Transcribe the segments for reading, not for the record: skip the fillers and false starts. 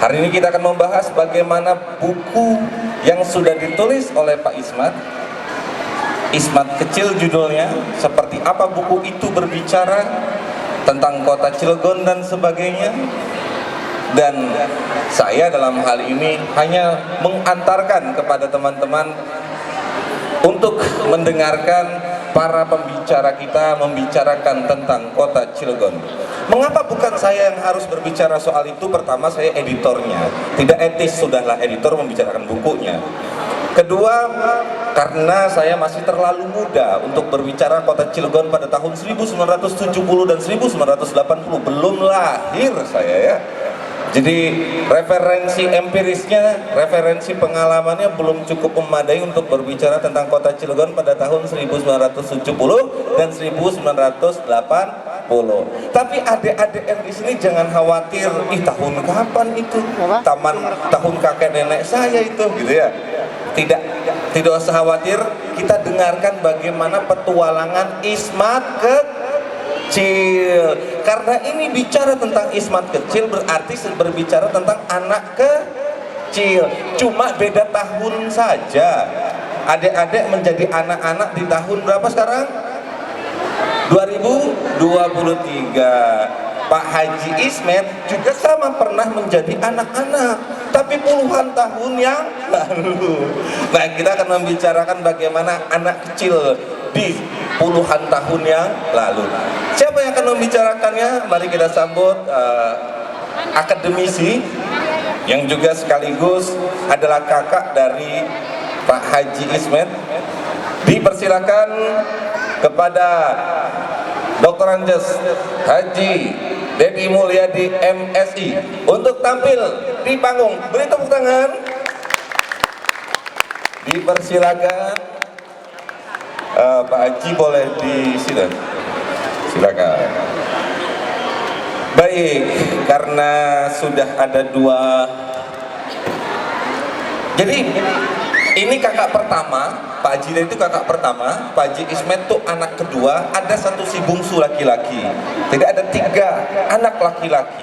Hari ini kita akan membahas bagaimana buku yang sudah ditulis oleh Pak Ismat Kecil judulnya, seperti apa buku itu berbicara tentang kota Cilegon dan sebagainya. Dan saya dalam hal ini hanya mengantarkan kepada teman-teman untuk mendengarkan para pembicara kita membicarakan tentang kota Cilegon. Mengapa bukan saya yang harus berbicara soal itu? Pertama, saya editornya, tidak etis sudahlah editor membicarakan bukunya. Kedua, karena saya masih terlalu muda untuk berbicara kota Cilegon pada tahun 1970 dan 1980, belum lahir saya ya. Jadi referensi empirisnya, referensi pengalamannya belum cukup memadai untuk berbicara tentang kota Cilegon pada tahun 1970 dan 1980. Tapi adik-adik yang di sini jangan khawatir, tahun kapan itu? Tahun kakek nenek saya itu, gitu ya. Tidak usah khawatir, kita dengarkan bagaimana petualangan Ismat Kecil. Karena ini bicara tentang Ismat Kecil berarti berbicara tentang anak kecil. Cuma beda tahun saja. Adik-adik menjadi anak-anak di tahun berapa sekarang? 2023. Pak Haji Ismet juga sama pernah menjadi anak-anak, tapi puluhan tahun yang lalu. Nah, kita akan membicarakan bagaimana anak kecil di puluhan tahun yang lalu. Siapa yang akan membicarakannya? Mari kita sambut akademisi yang juga sekaligus adalah kakak dari Pak Haji Ismet. Dipersilakan kepada Dr. Anjas Haji Dedi Mulyadi MSI untuk tampil di panggung. Beri tepuk tangan. Dipersilakan. Pak Haji boleh di sini. Silakan. Baik, karena sudah ada dua. Jadi ini kakak pertama. Pak Haji itu kakak pertama, Pak Haji Ismet itu anak kedua, ada satu si bungsu laki-laki. Jadi ada 3 anak laki-laki.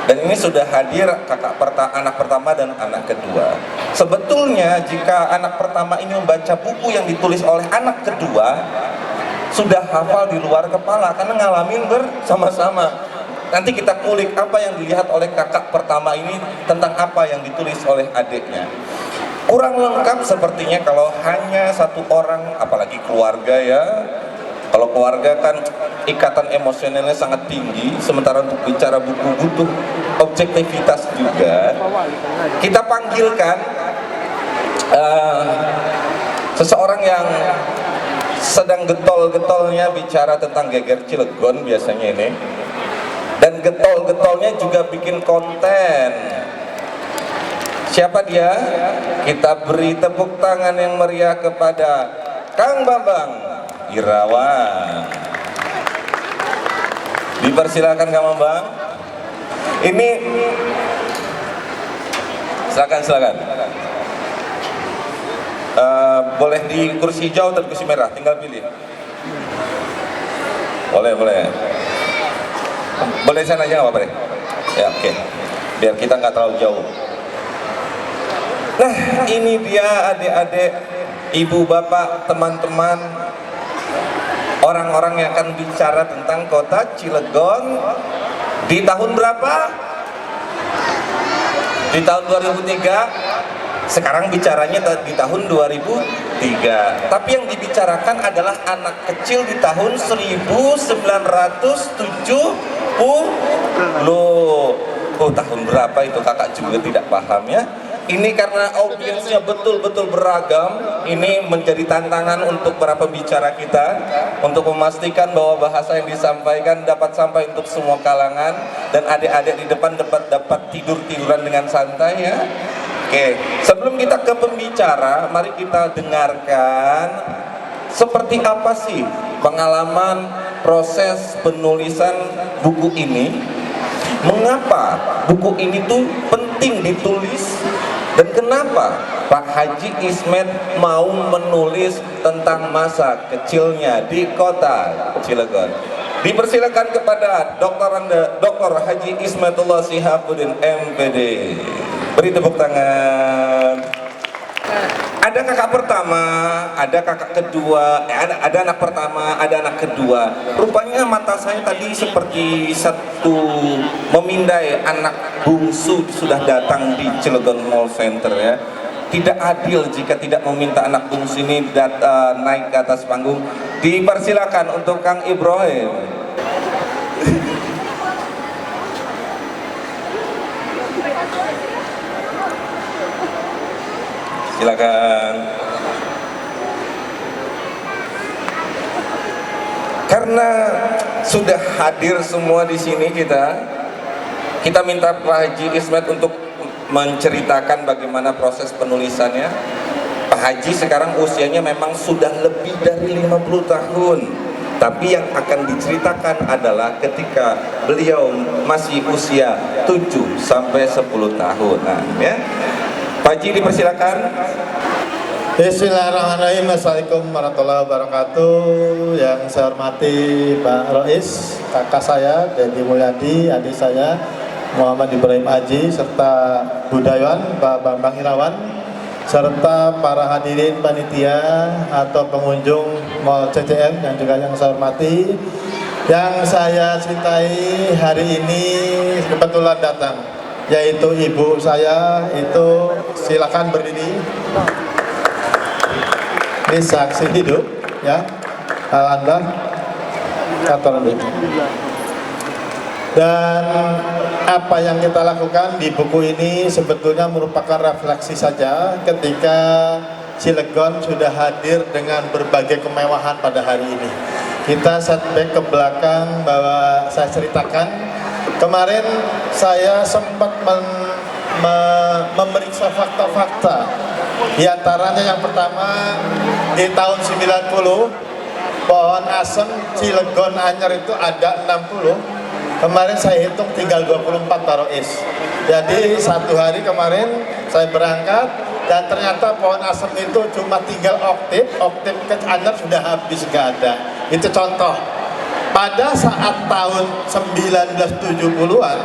Dan ini sudah hadir anak pertama dan anak kedua. Sebetulnya jika anak pertama ini membaca buku yang ditulis oleh anak kedua, sudah hafal di luar kepala karena ngalamin bersama-sama. Nanti kita kulik apa yang dilihat oleh kakak pertama ini tentang apa yang ditulis oleh adiknya. Kurang lengkap sepertinya kalau hanya satu orang, apalagi keluarga ya. Kalau keluarga kan ikatan emosionalnya sangat tinggi, sementara untuk bicara buku butuh objektivitas juga. Kita panggilkan seseorang yang sedang getol-getolnya bicara tentang geger Cilegon biasanya ini. Dan getol-getolnya juga bikin konten. Siapa dia? Kita beri tepuk tangan yang meriah kepada Kang Bambang Irawan. Dipersilakan Kang Bambang. Ini silakan. Boleh di kursi hijau atau kursi merah, tinggal pilih. Boleh. Boleh sana aja nggak apa-apa deh. Ya oke. Biar kita nggak terlalu jauh. Nah, ini dia adik-adik, ibu bapak, teman-teman, orang-orang yang akan bicara tentang kota Cilegon di tahun berapa? Di tahun 2003. Sekarang bicaranya di tahun 2003. Tapi yang dibicarakan adalah anak kecil di tahun 1970. Tahun berapa itu kakak juga tidak paham ya. Ini karena audiensnya betul-betul beragam. Ini menjadi tantangan untuk para pembicara kita untuk memastikan bahwa bahasa yang disampaikan dapat sampai untuk semua kalangan. Dan adik-adik di depan dapat tidur-tiduran dengan santai ya. Oke, sebelum kita ke pembicara, mari kita dengarkan seperti apa sih pengalaman proses penulisan buku ini. Mengapa buku ini tuh penting ditulis dan kenapa Pak Haji Ismet mau menulis tentang masa kecilnya di kota Cilegon. Dipersilakan kepada Dr. Haji Ismatullah Sihabuddin MPD. Beri tepuk tangan. Ada kakak pertama, ada kakak kedua, ada anak pertama, ada anak kedua. Rupanya mata saya tadi seperti satu memindai anak bungsu sudah datang di Cilegon Mall Center ya. Tidak adil jika tidak meminta anak bungsu ini naik ke atas panggung. Dipersilakan untuk Kang Ibrahim. Silakan. Karena sudah hadir semua di sini, kita minta Pak Haji Ismet untuk menceritakan bagaimana proses penulisannya. Pak Haji sekarang usianya memang sudah lebih dari 50 tahun. Tapi yang akan diceritakan adalah ketika beliau masih usia 7 sampai 10 tahunan ya. Pak Haji dipersilakan. Bismillahirrahmanirrahim. Assalamualaikum warahmatullahi wabarakatuh. Yang saya hormati Pak Rois, kakak saya Dedi Mulyadi, adik saya Muhammad Ibrahim Haji, serta budayawan Pak Bambang Irawan, serta para hadirin panitia atau pengunjung Mall CCM yang juga yang saya hormati. Yang saya cintai hari ini kebetulan datang, yaitu ibu saya. Itu silakan berdiri. Ini saksi hidup ya. Alhamdulillah kata dan apa yang kita lakukan di buku ini sebetulnya merupakan refleksi saja ketika Cilegon sudah hadir dengan berbagai kemewahan pada hari ini. Kita setback ke belakang bahwa saya ceritakan kemarin saya sempat memeriksa fakta-fakta. Di antaranya yang pertama, di tahun 90 pohon asem Cilegon Anyar itu ada 60. Kemarin saya hitung tinggal 24 Rois. Jadi satu hari kemarin saya berangkat dan ternyata pohon asem itu cuma tinggal oktif ke Anyar sudah habis, gak ada. Itu contoh. Pada saat tahun 1970-an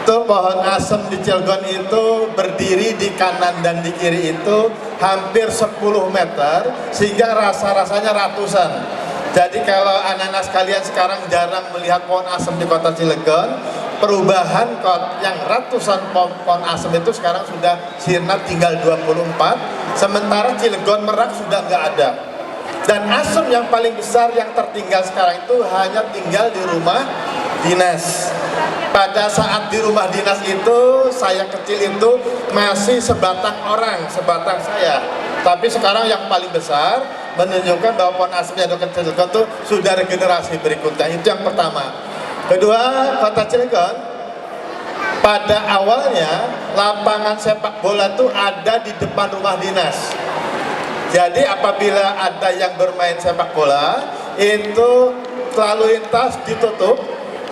itu pohon asem di Cilegon itu berdiri di kanan dan di kiri itu hampir 10 meter sehingga rasa-rasanya ratusan. Jadi kalau anak-anak sekalian sekarang jarang melihat pohon asem di kota Cilegon, perubahan yang ratusan pohon asem itu sekarang sudah sirna tinggal 24, sementara Cilegon Merak sudah nggak ada. Dan asem yang paling besar yang tertinggal sekarang itu hanya tinggal di rumah dinas. Pada saat di rumah dinas itu, saya kecil itu masih sebatang orang, sebatang saya. Tapi sekarang yang paling besar menunjukkan bahwa pohon asem yang dekat Cilegon itu sudah regenerasi berikutnya. Itu yang pertama. Kedua, kota Cilegon pada awalnya lapangan sepak bola itu ada di depan rumah dinas. Jadi apabila ada yang bermain sepak bola, itu lalu lintas ditutup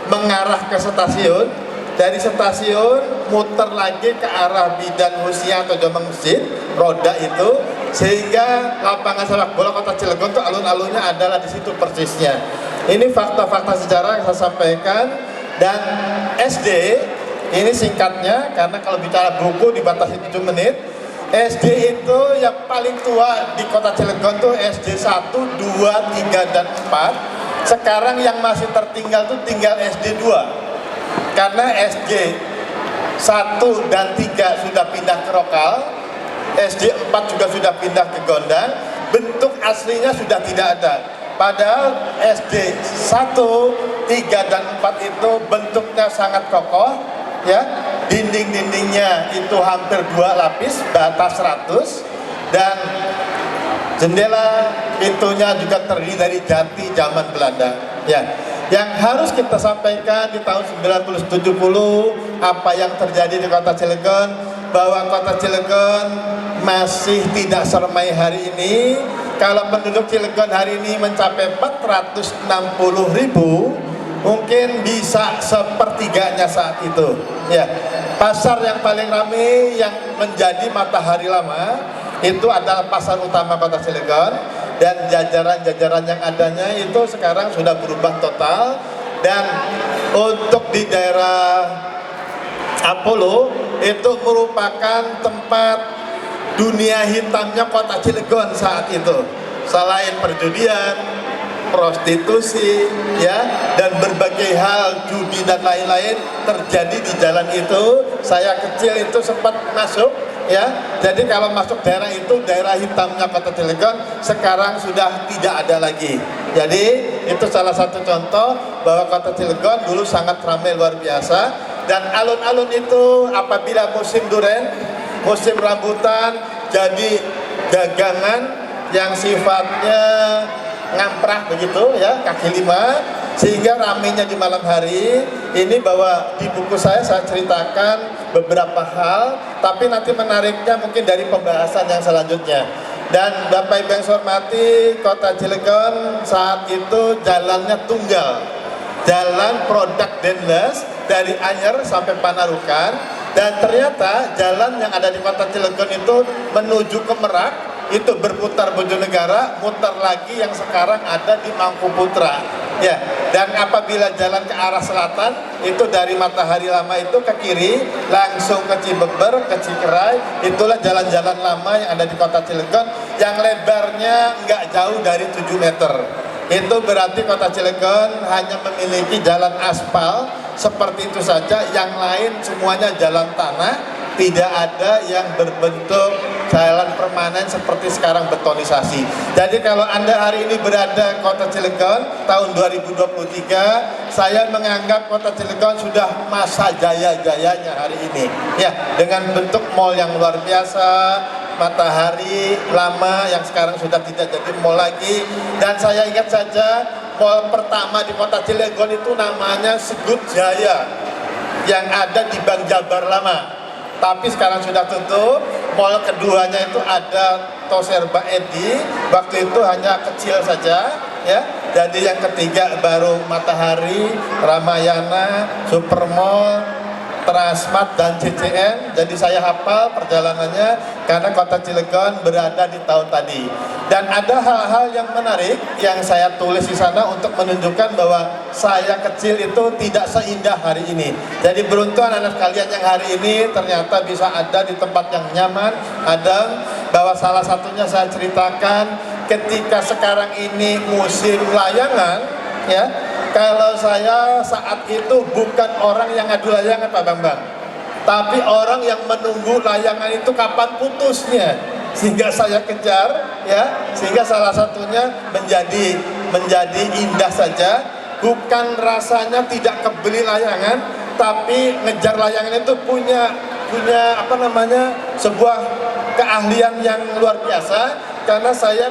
mengarah ke stasiun. Dari stasiun muter lagi ke arah bidan Musia atau Jombang Masjid, roda itu, sehingga lapangan sepak bola kota Cilegon itu alun-alunnya adalah di situ persisnya. Ini fakta-fakta sejarah yang saya sampaikan. Dan SD ini singkatnya karena kalau bicara buku dibatasi 7 menit. SD itu yang paling tua di kota Cilegon tuh SD 1, 2, 3, dan 4. Sekarang yang masih tertinggal tuh tinggal SD 2. Karena SD 1 dan 3 sudah pindah ke Rokal, SD 4 juga sudah pindah ke Gondang, bentuk aslinya sudah tidak ada. Padahal SD 1, 3, dan 4 itu bentuknya sangat kokoh, ya. Dinding-dindingnya itu hampir 2 lapis, batas 100, dan jendela pintunya juga terdiri dari jati zaman Belanda. Ya, yang harus kita sampaikan di tahun 1970 apa yang terjadi di kota Cilegon, bahwa kota Cilegon masih tidak seremai hari ini. Kalau penduduk Cilegon hari ini mencapai 460.000, mungkin bisa sepertiganya saat itu. Ya, pasar yang paling ramai yang menjadi matahari lama itu adalah pasar utama kota Cilegon. dan jajaran-jajaran yang adanya itu sekarang sudah berubah total. Dan untuk di daerah Apollo itu merupakan tempat dunia hitamnya kota Cilegon saat itu. Selain perjudian, prostitusi, ya, dan berbagai hal judi dan lain-lain terjadi di jalan itu. Saya kecil itu sempat masuk, ya. Jadi kalau masuk daerah itu, daerah hitamnya kota Cilegon, sekarang sudah tidak ada lagi. Jadi itu salah satu contoh bahwa kota Cilegon dulu sangat ramai luar biasa. Dan alun-alun itu apabila musim duren, musim rambutan, jadi dagangan yang sifatnya ngamprah begitu, ya, kaki lima, sehingga ramenya di malam hari. Ini bahwa di buku saya ceritakan beberapa hal, tapi nanti menariknya mungkin dari pembahasan yang selanjutnya. Dan Bapak Ibu yang saya hormati, kota Cilegon saat itu jalannya tunggal, jalan Produk Denles dari Anyer sampai Panarukan. Dan ternyata jalan yang ada di kota Cilegon itu menuju ke Merak itu berputar Bojonegara, muter lagi yang sekarang ada di Mangkuputra, ya. Dan apabila jalan ke arah selatan itu dari Matahari Lama itu ke kiri langsung ke Cibeber, ke Cikeray, itulah jalan-jalan lama yang ada di kota Cilegon yang lebarnya nggak jauh dari 7 meter. Itu berarti kota Cilegon hanya memiliki jalan aspal seperti itu saja, yang lain semuanya jalan tanah, tidak ada yang berbentuk jalan permanen seperti sekarang betonisasi. Jadi kalau Anda hari ini berada di kota Cilegon tahun 2023, saya menganggap kota Cilegon sudah masa jaya-jayanya hari ini, ya, dengan bentuk mall yang luar biasa, Matahari Lama yang sekarang sudah tidak jadi mall lagi. Dan saya ingat saja mall pertama di kota Cilegon itu namanya Segut Jaya yang ada di Bank Jabar Lama, tapi sekarang sudah tutup. Mall keduanya itu ada Toserba Edi, waktu itu hanya kecil saja, ya. Jadi yang ketiga baru Matahari, Ramayana, Supermall, Transmart, dan CCN. Jadi saya hafal perjalanannya karena kota Cilegon berada di tahun tadi. Dan ada hal-hal yang menarik yang saya tulis di sana untuk menunjukkan bahwa saya kecil itu tidak seindah hari ini. Jadi beruntung anak-anak kalian yang hari ini ternyata bisa ada di tempat yang nyaman, adem. Bahwa salah satunya saya ceritakan ketika sekarang ini musim layangan, ya. Kalau saya saat itu bukan orang yang ngadu layangan, Pak Bambang, tapi orang yang menunggu layangan itu kapan putusnya, sehingga saya kejar, ya, sehingga salah satunya menjadi indah saja. Bukan rasanya tidak kebeli layangan, tapi ngejar layangan itu punya apa namanya, sebuah keahlian yang luar biasa. Karena saya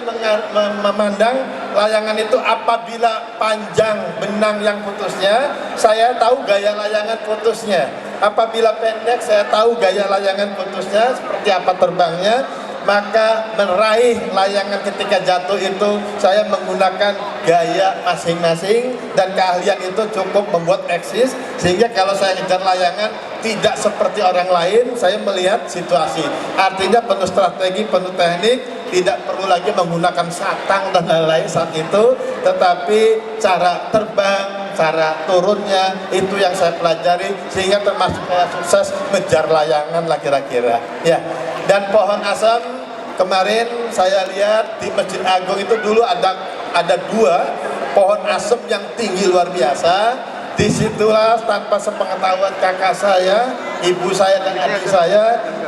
memandang layangan itu apabila panjang benang yang putusnya, saya tahu gaya layangan putusnya. Apabila pendek, saya tahu gaya layangan putusnya, seperti apa terbangnya. Maka meraih layangan ketika jatuh itu saya menggunakan gaya masing-masing, dan keahlian itu cukup membuat eksis, sehingga kalau saya ngejar layangan tidak seperti orang lain, saya melihat situasi. Artinya penuh strategi, penuh teknik, tidak perlu lagi menggunakan satang dan lain-lain saat itu, tetapi cara terbang, cara turunnya itu yang saya pelajari, sehingga termasuk saya sukses ngejar layangan lah kira-kira, ya. Dan pohon asam kemarin saya lihat di Masjid Agung itu dulu ada 2 pohon asam yang tinggi luar biasa. Disitulah tanpa sepengetahuan kakak saya, ibu saya, dan adik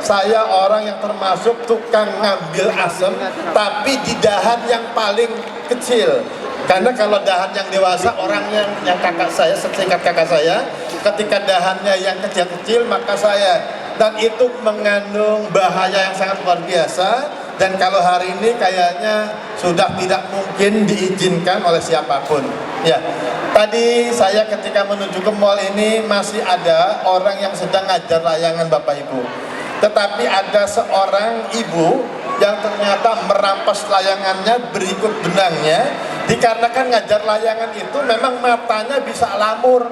saya orang yang termasuk tukang ngambil asam, tapi di dahan yang paling kecil. Karena kalau dahan yang dewasa, orang yang kakak saya, seingat kakak saya, ketika dahannya yang kecil-kecil, maka saya, dan itu mengandung bahaya yang sangat luar biasa. Dan kalau hari ini kayaknya sudah tidak mungkin diizinkan oleh siapapun, ya. Tadi saya ketika menuju ke mall ini masih ada orang yang sedang ngajar layangan, Bapak Ibu. Tetapi ada seorang ibu yang ternyata merampas layangannya berikut benangnya, dikarenakan ngajar layangan itu memang matanya bisa lamur.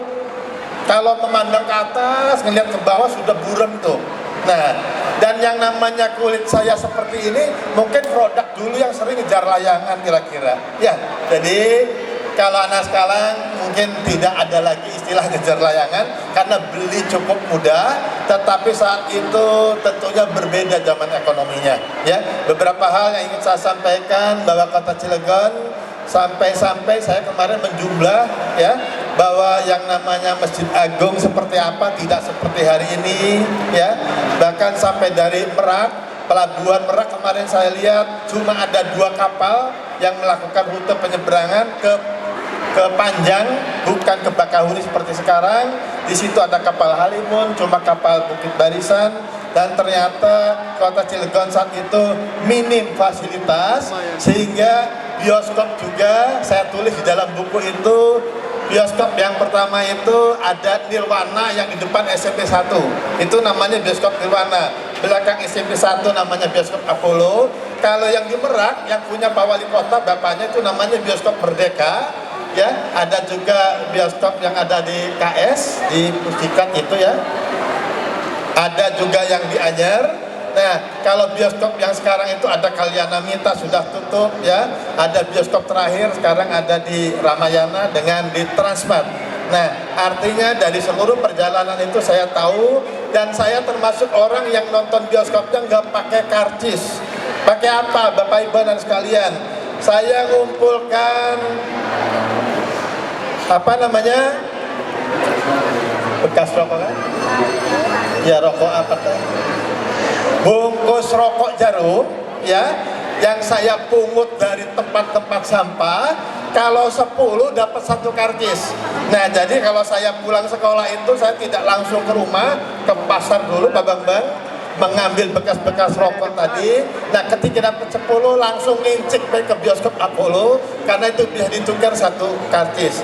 Kalau memandang ke atas, ngelihat ke bawah sudah buram tuh. Nah, Dan yang namanya kulit saya seperti ini mungkin produk dulu yang sering ngejar layangan kira-kira. Ya, jadi kalau anak sekarang mungkin tidak ada lagi istilah ngejar layangan karena beli cukup mudah, tetapi saat itu tentunya berbeda zaman ekonominya. Ya, beberapa hal yang ingin saya sampaikan bahwa kota Cilegon sampai-sampai saya kemarin menjumlah ya bahwa yang namanya Masjid Agung seperti apa tidak seperti hari ini ya, bahkan sampai dari Merak, pelabuhan Merak kemarin saya lihat cuma ada 2 kapal yang melakukan rute penyeberangan ke Panjang, bukan ke Bakahuni seperti sekarang. Di situ ada kapal Halimun, cuma kapal Bukit Barisan, dan ternyata kota Cilegon saat itu minim fasilitas, sehingga bioskop juga saya tulis di dalam buku itu. Bioskop yang pertama itu ada Nirwana yang di depan SMP 1, itu namanya bioskop Nirwana. Belakang SMP 1 namanya bioskop Apollo. Kalau yang di Merak yang punya Pak Wali Kota, bapaknya itu namanya bioskop Merdeka. Ya, ada juga bioskop yang ada di KS, di Pustikan itu ya. Ada juga yang di Anyer. Nah, kalau bioskop yang sekarang itu ada Kalyana Mita sudah tutup ya. Ada bioskop terakhir sekarang ada di Ramayana dengan di Transmart. Nah, artinya dari seluruh perjalanan itu saya tahu, dan saya termasuk orang yang nonton bioskopnya nggak pakai karcis. Pakai apa, Bapak Ibu dan sekalian? Saya ngumpulkan apa namanya, bekas rokok kan? Ya, rokok apa tuh? Bungkus rokok jarum ya, yang saya pungut dari tempat-tempat sampah. Kalau 10 dapat 1 karcis. Nah, jadi kalau saya pulang sekolah itu saya tidak langsung ke rumah, ke pasar dulu Pak Bambang, mengambil bekas-bekas rokok tadi. Nah, ketika dapat 10 langsung ngincik ke bioskop Apollo, karena itu bisa ditukar 1 karcis.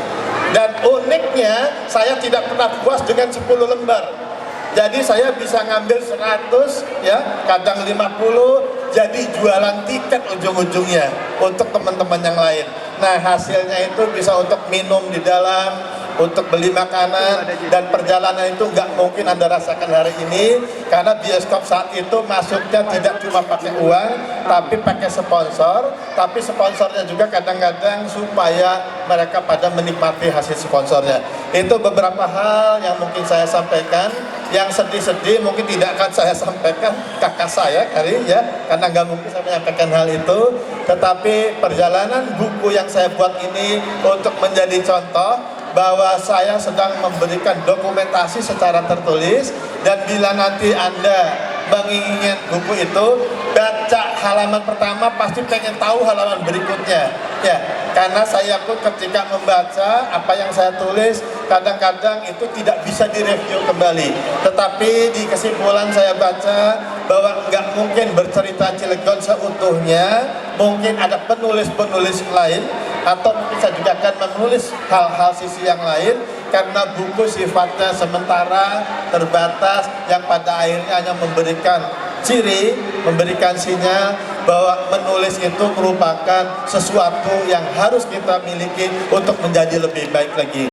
Dan uniknya saya tidak pernah puas dengan 10 lembar. Jadi saya bisa ngambil 100 ya, kadang 50, jadi jualan tiket ujung-ujungnya untuk teman-teman yang lain. Nah, hasilnya itu bisa untuk minum di dalam, untuk beli makanan, dan perjalanan itu nggak mungkin Anda rasakan hari ini karena bioskop saat itu masuknya tidak cuma pakai uang tapi pakai sponsor, tapi sponsornya juga kadang-kadang supaya mereka pada menikmati hasil sponsornya. Itu beberapa hal yang mungkin saya sampaikan. Yang sedih-sedih mungkin tidak akan saya sampaikan kakak saya kali ya, karena nggak mungkin saya menyampaikan hal itu, tetapi perjalanan buku yang saya buat ini untuk menjadi contoh bahwa saya sedang memberikan dokumentasi secara tertulis, dan bila nanti Anda menginginkan buku itu, baca halaman pertama pasti pengen tahu halaman berikutnya ya, karena saya pun ketika membaca apa yang saya tulis kadang-kadang itu tidak bisa direview kembali, tetapi di kesimpulan saya baca bahwa nggak mungkin bercerita Cilegon seutuhnya, mungkin ada penulis-penulis lain atau bisa juga akan menulis hal-hal sisi yang lain, karena buku sifatnya sementara, terbatas, yang pada akhirnya hanya memberikan ciri, memberikan sinyal bahwa menulis itu merupakan sesuatu yang harus kita miliki untuk menjadi lebih baik lagi.